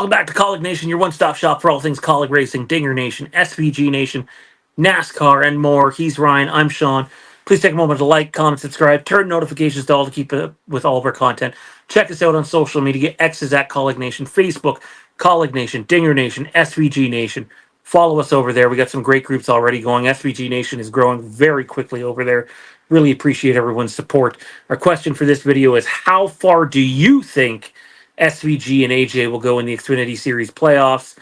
Welcome back to Kaulignation, your one-stop shop for all things Kaulig Racing, Dinger Nation, SVG Nation, NASCAR, and more. He's Ryan, I'm Sean. Please take a moment to like, comment, subscribe, turn notifications to all to keep up with all of our content. Check us out on social media. X is at Kaulignation, Facebook, Kaulignation, Dinger Nation, SVG Nation. Follow us over there. We got some great groups already going. SVG Nation is growing very quickly over there. Really appreciate everyone's support. Our question for this video is, how far do you think SVG and AJ will go in the Xfinity Series playoffs?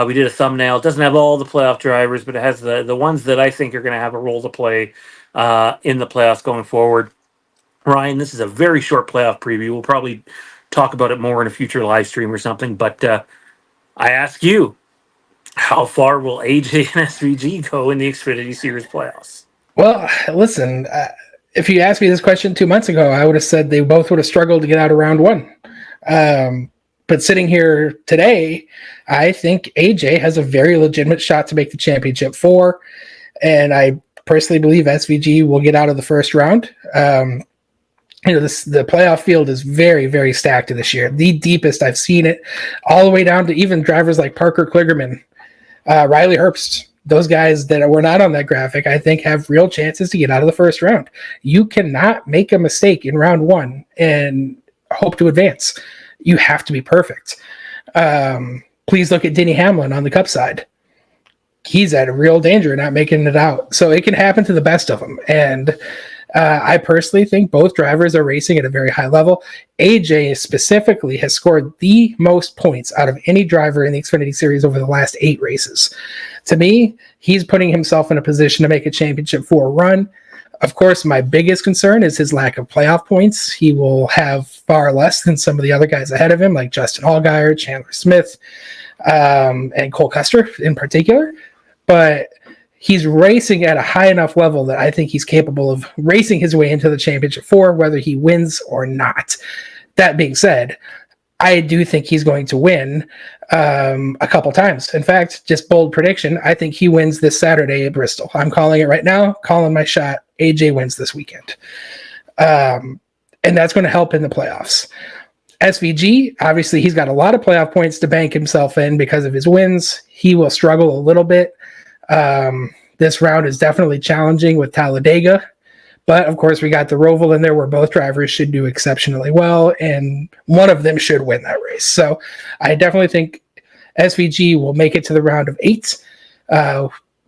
We did a thumbnail. It doesn't have all the playoff drivers, but it has the ones that I think are going to have a role to play in the playoffs going forward. Ryan, this is a very short playoff preview. We'll probably talk about it more in a future live stream or something, but I ask you, how far will AJ and SVG go in the Xfinity Series playoffs? Well, listen, if you asked me this question 2 months ago, I would have said they both would have struggled to get out of round one. But sitting here today, I think AJ has a very legitimate shot to make the championship four, and I personally believe SVG will get out of the first round. The playoff field is very, very stacked this year. The deepest I've seen it, all the way down to even drivers like Parker Kligerman, Riley Herbst. Those guys that were not on that graphic, I think, have real chances to get out of the first round. You cannot make a mistake in round one and hope to advance. You have to be perfect. Please look at Denny Hamlin on the Cup side. He's at a real danger of not making it out. So it can happen to the best of them. And I personally think both drivers are racing at a very high level. AJ specifically has scored the most points out of any driver in the Xfinity Series over the last 8 races. To me, he's putting himself in a position to make a championship four run. Of course, my biggest concern is his lack of playoff points. He will have far less than some of the other guys ahead of him, like Justin Allgaier, Chandler Smith, and Cole Custer in particular. But he's racing at a high enough level that I think he's capable of racing his way into the championship four, whether he wins or not. That being said, I do think he's going to win a couple times. In fact, just bold prediction, I think he wins this Saturday at Bristol. I'm calling it right now, calling my shot. AJ wins this weekend. And that's going to help in the playoffs. SVG, obviously, he's got a lot of playoff points to bank himself in because of his wins. He will struggle a little bit. This round is definitely challenging with Talladega. But, of course, we got the Roval in there where both drivers should do exceptionally well, and one of them should win that race. So I definitely think SVG will make it to the round of 8.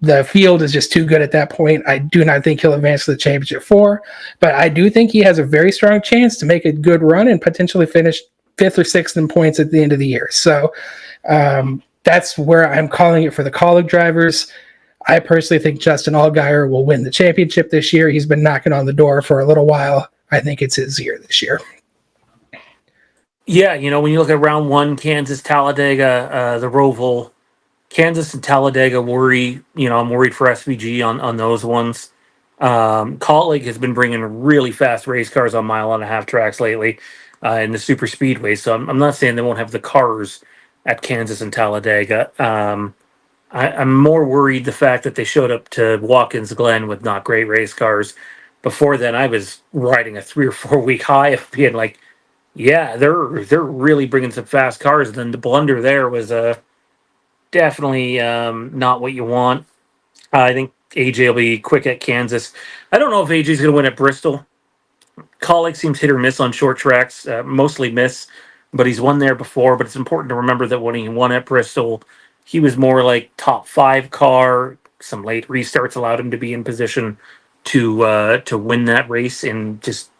The field is just too good at that point. I do not think he'll advance to the championship 4, but I do think he has a very strong chance to make a good run and potentially finish 5th or 6th in points at the end of the year. So that's where I'm calling it for the Kaulig drivers. I personally think Justin Allgaier will win the championship this year. He's been knocking on the door for a little while. I think it's his year this year. Yeah, when you look at round 1, Kansas, Talladega, the Roval, Kansas and Talladega worry. I'm worried for SVG on those ones. Kaulig has been bringing really fast race cars on mile-and-a-half tracks lately in the super speedway. So I'm not saying they won't have the cars at Kansas and Talladega. I'm more worried the fact that they showed up to Watkins Glen with not great race cars. Before then, I was riding a 3 or 4 week high of being like, yeah, they're really bringing some fast cars. And then the blunder there was definitely not what you want. I think AJ will be quick at Kansas. I don't know if AJ's going to win at Bristol. Kaulig seems hit or miss on short tracks, mostly miss, but he's won there before. But it's important to remember that when he won at Bristol, he was more like top 5 car. Some late restarts allowed him to be in position to win that race in just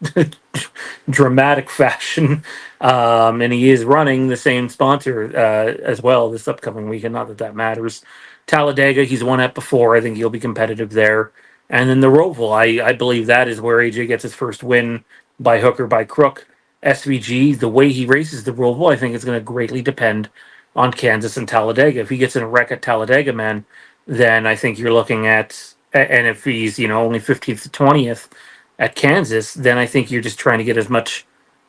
dramatic fashion. And he is running the same sponsor as well this upcoming weekend. Not that that matters. Talladega, he's won at before. I think he'll be competitive there. And then the Roval, I believe that is where AJ gets his first win by hook or by crook. SVG, the way he races the Roval, I think is going to greatly depend on Kansas and Talladega. If he gets in a wreck at Talladega, man, then I think you're looking at, and if he's, only 15th to 20th at Kansas, then I think you're just trying to get as much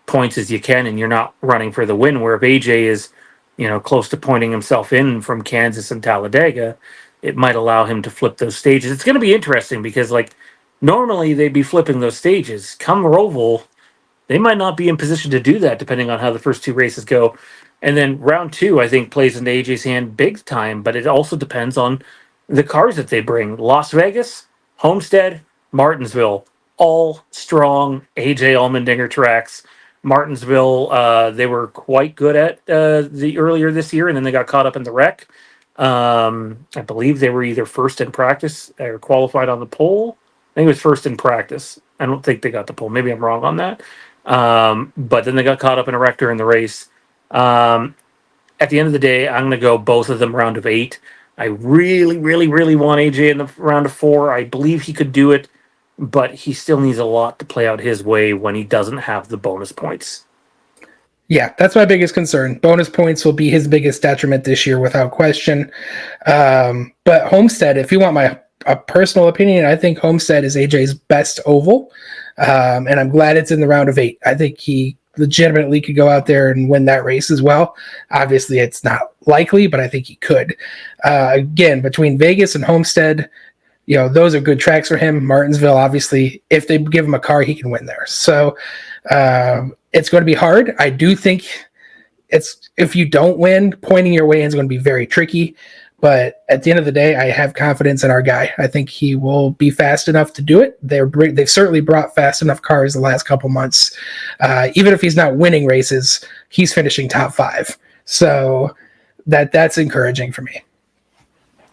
points as you can, and you're not running for the win. Where if AJ is, close to pointing himself in from Kansas and Talladega, it might allow him to flip those stages. It's going to be interesting because, normally they'd be flipping those stages. Come Roval, they might not be in position to do that depending on how the first 2 races go. And then round two, I think, plays into AJ's hand big time, but it also depends on the cars that they bring. Las Vegas, Homestead, Martinsville, all strong AJ Allmendinger tracks. Martinsville, they were quite good at the earlier this year, and then they got caught up in the wreck. I believe they were either first in practice or qualified on the pole. I think it was first in practice. I don't think they got the pole. Maybe I'm wrong on that. But then they got caught up in a wreck during the race. Um, at the end of the day, I'm going to go both of them round of 8. I really, really, really want AJ in the round of 4. I believe he could do it, but he still needs a lot to play out his way when he doesn't have the bonus points. Yeah, that's my biggest concern. Bonus points will be his biggest detriment this year, without question. But Homestead, if you want my personal opinion, I think Homestead is AJ's best oval, and I'm glad it's in the round of 8. I think he legitimately could go out there and win that race as well. Obviously, it's not likely, but I think he could. Again, between Vegas and Homestead, those are good tracks for him. Martinsville, obviously, if they give him a car, he can win there. So it's going to be hard. I do think if you don't win, pointing your way in is going to be very tricky. But at the end of the day, I have confidence in our guy. I think he will be fast enough to do it. They've certainly brought fast enough cars the last couple months. Even if he's not winning races, he's finishing top 5. So that's encouraging for me.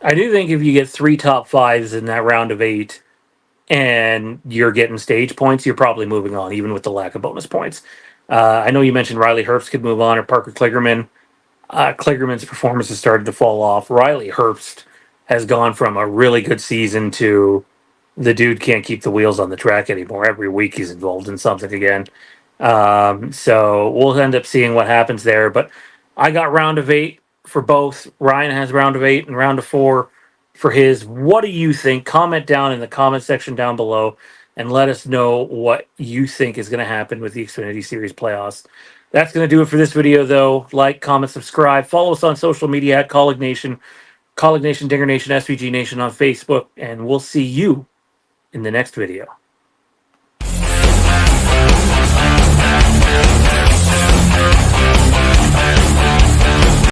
I do think if you get 3 top 5s in that round of 8 and you're getting stage points, you're probably moving on, even with the lack of bonus points. I know you mentioned Riley Herbst could move on, or Parker Kligerman. Kligerman's performance has started to fall off. Riley Herbst has gone from a really good season to the dude can't keep the wheels on the track anymore. Every week he's involved in something again. So we'll end up seeing what happens there. But I got round of 8 for both. Ryan has round of 8 and round of 4 for his. What do you think? Comment down in the comment section down below and let us know what you think is going to happen with the Xfinity Series playoffs. That's going to do it for this video, though. Like, comment, subscribe. Follow us on social media at Kaulignation, Kaulignation, Dinger Nation, SVG Nation on Facebook, and we'll see you in the next video.